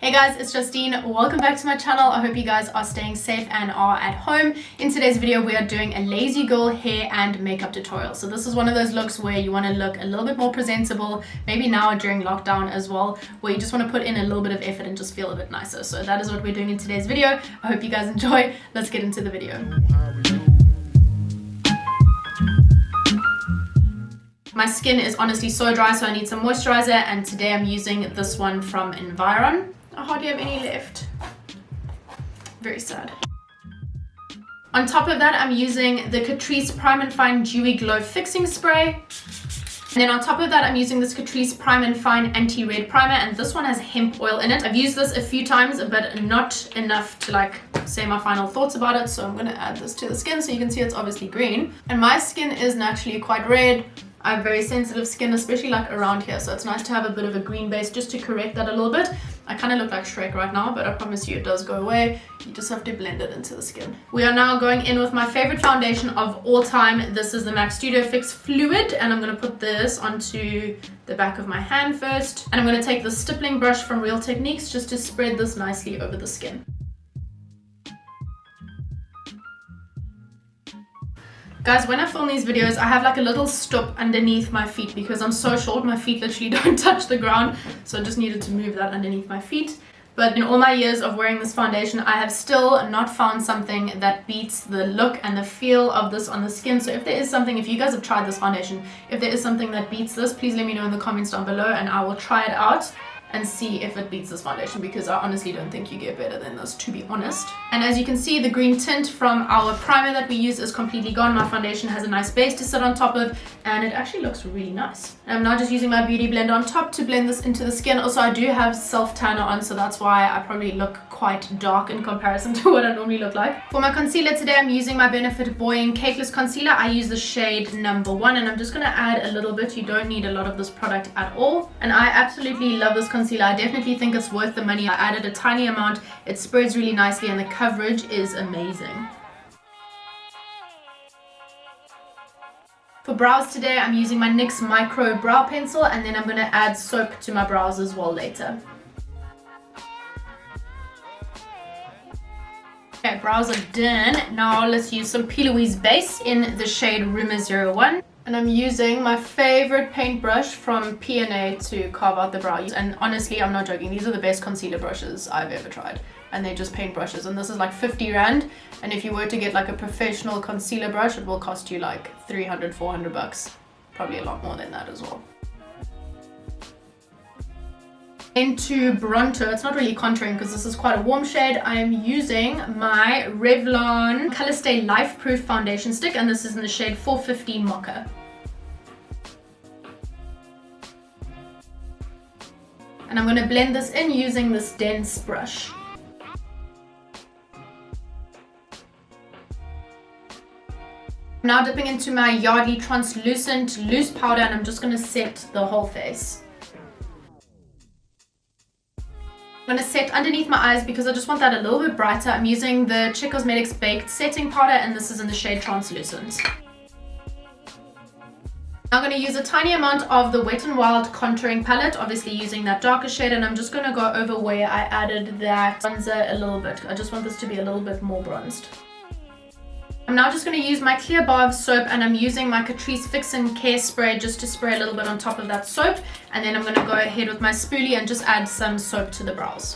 Hey guys, it's Justine. Welcome back to my channel. I hope you guys are staying safe and are at home. In today's video, we are doing a lazy girl hair and makeup tutorial. So this is one of those looks where you want to look a little bit more presentable, maybe now during lockdown as well, where you just want to put in a little bit of effort and just feel a bit nicer. So that is what we're doing in today's video. I hope you guys enjoy. Let's get into the video. My skin is honestly so dry, so I need some moisturizer, and today I'm using this one from Environ. I hardly have any left. Very sad. On top of that, I'm using the Catrice Prime and Fine Dewy Glow Fixing Spray. And then on top of that, I'm using this Catrice Prime and Fine Anti-Red Primer, and this one has hemp oil in it. I've used this a few times, but not enough to say my final thoughts about it. So I'm gonna add this to the skin so you can see it's obviously green. And my skin is naturally quite red. I have very sensitive skin, especially around here, so it's nice to have a bit of a green base just to correct that a little bit. I kind of look like Shrek right now, but I promise you it does go away. You just have to blend it into the skin. We are now going in with my favorite foundation of all time. This is the MAC Studio Fix Fluid, and I'm going to put this onto the back of my hand first. And I'm going to take the stippling brush from Real Techniques just to spread this nicely over the skin. Guys, when I film these videos, I have a little stop underneath my feet because I'm so short. My feet literally don't touch the ground, so I just needed to move that underneath my feet. But in all my years of wearing this foundation, I have still not found something that beats the look and the feel of this on the skin. So if there is something, if you guys have tried this foundation, if there is something that beats this, please let me know in the comments down below and I will try it out and see if it beats this foundation, because I honestly don't think you get better than this, to be honest. And as you can see, the green tint from our primer that we use is completely gone. My foundation has a nice base to sit on top of, and it actually looks really nice. And I'm now just using my beauty blender on top to blend this into the skin. Also, I do have self tanner on, so that's why I probably look quite dark in comparison to what I normally look like. For my concealer today, I'm using my Benefit Boy Cakeless Concealer. I use the shade number 1, and I'm just gonna add a little bit. You don't need a lot of this product at all. And I absolutely love this concealer. I definitely think it's worth the money. I added a tiny amount. It spreads really nicely and the coverage is amazing. For brows today, I'm using my NYX Micro Brow Pencil, and then I'm going to add soap to my brows as well later. Okay, brows are done. Now let's use some P. Louise base in the shade Rumor 01. And I'm using my favorite paintbrush from P&A to carve out the brows. And honestly, I'm not joking. These are the best concealer brushes I've ever tried. And they're just paint brushes. And this is 50 Rand. And if you were to get a professional concealer brush, it will cost you 300, 400 bucks. Probably a lot more than that as well. Into Bronzer, it's not really contouring because this is quite a warm shade. I am using my Revlon Color Stay Life Proof Foundation Stick, and this is in the shade 450 Mocha. And I'm going to blend this in using this dense brush. I'm now dipping into my Yardley Translucent Loose Powder, and I'm just going to set the whole face. I'm going to set underneath my eyes because I just want that a little bit brighter. I'm using the Chic Cosmetics Baked Setting Powder, and this is in the shade Translucent. I'm going to use a tiny amount of the Wet n Wild Contouring Palette, obviously using that darker shade, and I'm just going to go over where I added that bronzer a little bit. I just want this to be a little bit more bronzed. I'm now just going to use my Clear Bar of soap, and I'm using my Catrice Fix and Care Spray just to spray a little bit on top of that soap. And then I'm going to go ahead with my spoolie and just add some soap to the brows.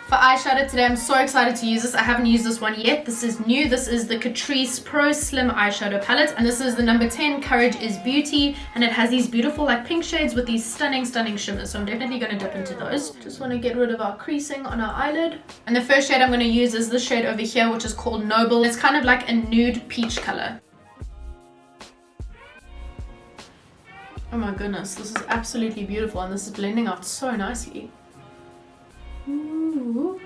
For eyeshadow today, I'm so excited to use this. I haven't used this one yet. This is new. This is the Catrice Pro Slim Eyeshadow Palette, and this is the number 10, Courage is Beauty, and it has these beautiful pink shades with these stunning shimmers, so I'm definitely going to dip into those. Just want to get rid of our creasing on our eyelid. And the first shade I'm going to use is this shade over here, which is called Noble. It's kind of like a nude peach color. Oh my goodness, this is absolutely beautiful, and this is blending out so nicely. Ooh.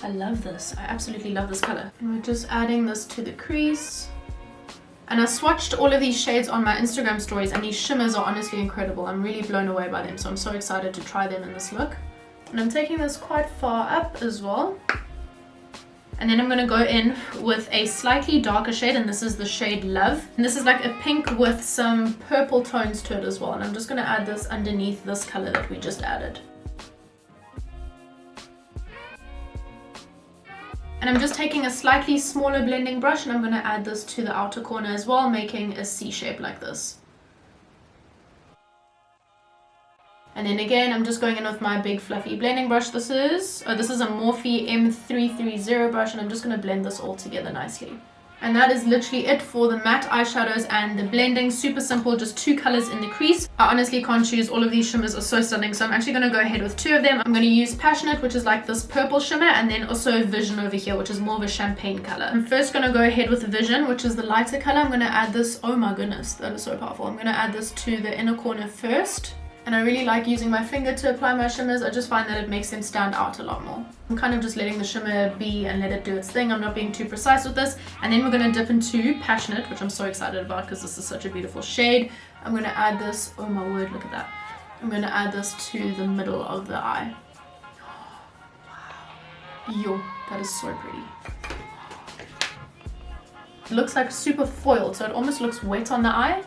I love this. I absolutely love this color. And we're just adding this to the crease. And I swatched all of these shades on my Instagram stories, and these shimmers are honestly incredible. I'm really blown away by them, so I'm so excited to try them in this look. And I'm taking this quite far up as well. And then I'm going to go in with a slightly darker shade, and this is the shade Love. And this is like a pink with some purple tones to it as well. And I'm just going to add this underneath this color that we just added. And I'm just taking a slightly smaller blending brush, and I'm going to add this to the outer corner as well, making a C shape like this. And then again, I'm just going in with my big fluffy blending brush. This is a Morphe M330 brush, and I'm just going to blend this all together nicely. And that is literally it for the matte eyeshadows and the blending. Super simple, just 2 colors in the crease. I honestly can't choose. All of these shimmers are so stunning, so I'm actually going to go ahead with 2 of them. I'm going to use Passionate, which is like this purple shimmer, and then also Vision over here, which is more of a champagne color. I'm first going to go ahead with Vision, which is the lighter color. I'm going to add this. Oh my goodness, that is so powerful. I'm going to add this to the inner corner first. And I really like using my finger to apply my shimmers. I just find that it makes them stand out a lot more. I'm kind of just letting the shimmer be and let it do its thing. I'm not being too precise with this. And then we're going to dip into Passionate, which I'm so excited about because this is such a beautiful shade. I'm going to add this. Oh my word, look at that. I'm going to add this to the middle of the eye. Wow. Yo, that is so pretty. It looks like super foiled, so it almost looks wet on the eye.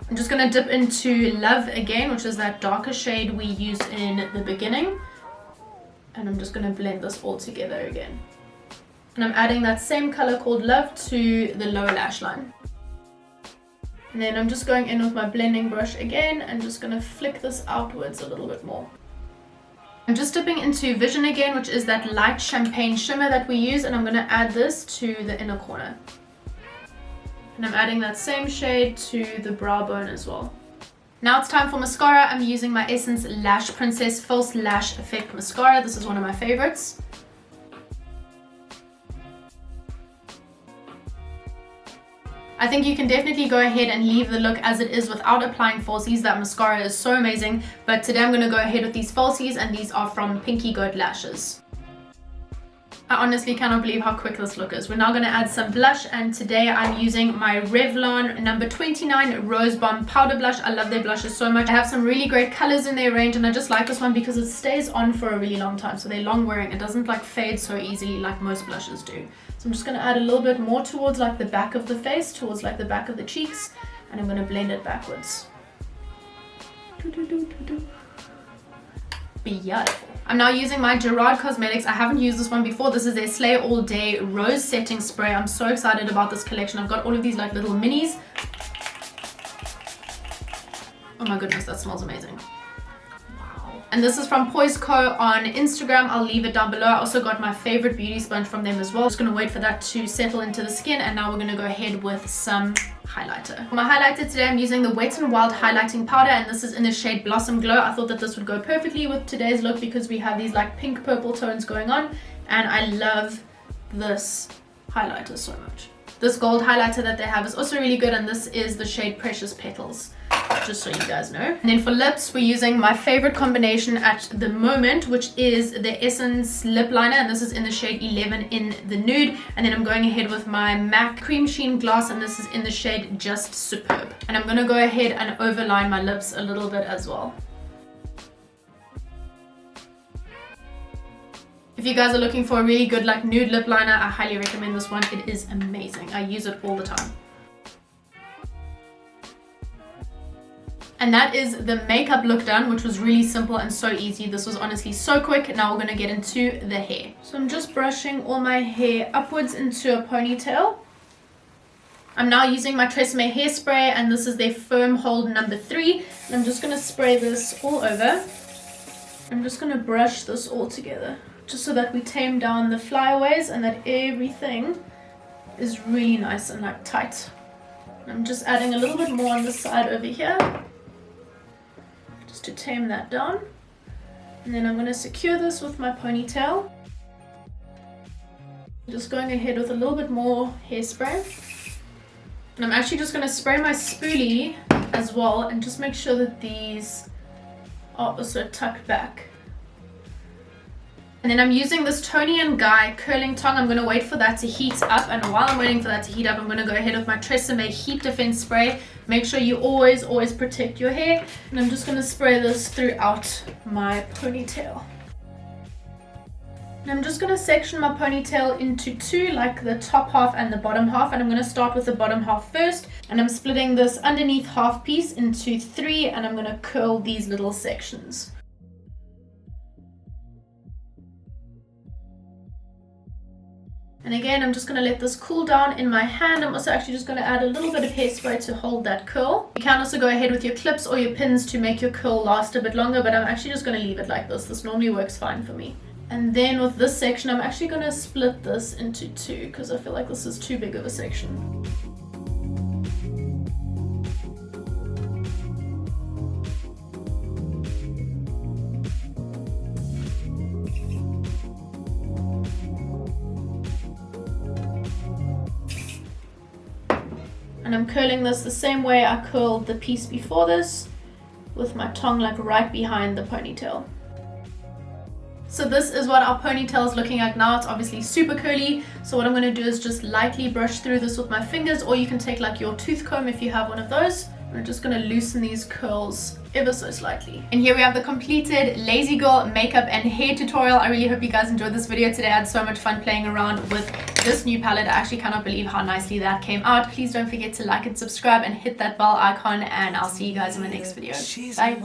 I'm just going to dip into Love again, which is that darker shade we used in the beginning. And I'm just going to blend this all together again. And I'm adding that same color called Love to the lower lash line. And then I'm just going in with my blending brush again and just going to flick this outwards a little bit more. I'm just dipping into Vision again, which is that light champagne shimmer that we use, and I'm going to add this to the inner corner. And I'm adding that same shade to the brow bone as well. Now it's time for mascara. I'm using my Essence Lash Princess False Lash Effect Mascara. This is one of my favorites. I think you can definitely go ahead and leave the look as it is without applying falsies. That mascara is so amazing. But today I'm going to go ahead with these falsies, and these are from Pinkygoat Lashes. I honestly cannot believe how quick this look is. We're now going to add some blush, and today I'm using my Revlon number 29 Rose Bomb Powder Blush. I love their blushes so much. I have some really great colors in their range, and I just like this one because it stays on for a really long time. So they're long wearing. It doesn't like fade so easily like most blushes do. So I'm just going to add a little bit more towards like the back of the face, towards like the back of the cheeks, and I'm going to blend it backwards. Beautiful. I'm now using my Gerard Cosmetics. I haven't used this one before. This is their Slay All Day Rose Setting Spray. I'm so excited about this collection. I've got all of these like little minis. Oh my goodness, that smells amazing. Wow. And this is from Poise Co on Instagram. I'll leave it down below. I also got my favorite beauty sponge from them as well. Just going to wait for that to settle into the skin, and now we're going to go ahead with some highlighter. For my highlighter today, I'm using the Wet n Wild highlighting powder, and this is in the shade Blossom Glow. I thought that this would go perfectly with today's look because we have these like pink purple tones going on, and I love this highlighter so much. This gold highlighter that they have is also really good, and this is the shade Precious Petals, just so you guys know. And then for lips, we're using my favorite combination at the moment, which is the Essence lip liner, and this is in the shade 11 in the nude. And then I'm going ahead with my MAC cream sheen gloss, and this is in the shade Just Superb. And I'm going to go ahead and overline my lips a little bit as well. If you guys are looking for a really good like nude lip liner, I highly recommend this one. It is amazing. I use it all the time. And that is the makeup look done, which was really simple and so easy. This was honestly so quick. Now we're going to get into the hair. So I'm just brushing all my hair upwards into a ponytail. I'm now using my Tresemme hairspray, and this is their Firm Hold number 3. And I'm just going to spray this all over. I'm just going to brush this all together, just so that we tame down the flyaways and that everything is really nice and like tight. I'm just adding a little bit more on this side over here, just to tame that down. And then I'm going to secure this with my ponytail. Just going ahead with a little bit more hairspray. And I'm actually just going to spray my spoolie as well, and just make sure that these are also tucked back. And then I'm using this Toni & Guy curling tongue. I'm going to wait for that to heat up, and while I'm waiting for that to heat up, I'm going to go ahead with my Tresemme Heat Defense Spray. Make sure you always protect your hair. And I'm just going to spray this throughout my ponytail. And I'm just going to section my ponytail into two, like the top half and the bottom half, and I'm going to start with the bottom half first, and I'm splitting this underneath half piece into three, and I'm going to curl these little sections. And again, I'm just going to let this cool down in my hand. I'm also actually just going to add a little bit of hairspray to hold that curl. You can also go ahead with your clips or your pins to make your curl last a bit longer, but I'm actually just going to leave it like this. This normally works fine for me. And then with this section, I'm actually going to split this into two because I feel like this is too big of a section. And I'm curling this the same way I curled the piece before this, with my tongue like right behind the ponytail. So this is what our ponytail is looking like now. It's obviously super curly. So what I'm going to do is just lightly brush through this with my fingers, or you can take like your tooth comb if you have one of those. I'm just going to loosen these curls ever so slightly. And here we have the completed Lazy Girl makeup and hair tutorial. I really hope you guys enjoyed this video today. I had so much fun playing around with this new palette. I actually cannot believe how nicely that came out. Please don't forget to like and subscribe and hit that bell icon, and I'll see you guys in my next video. Bye.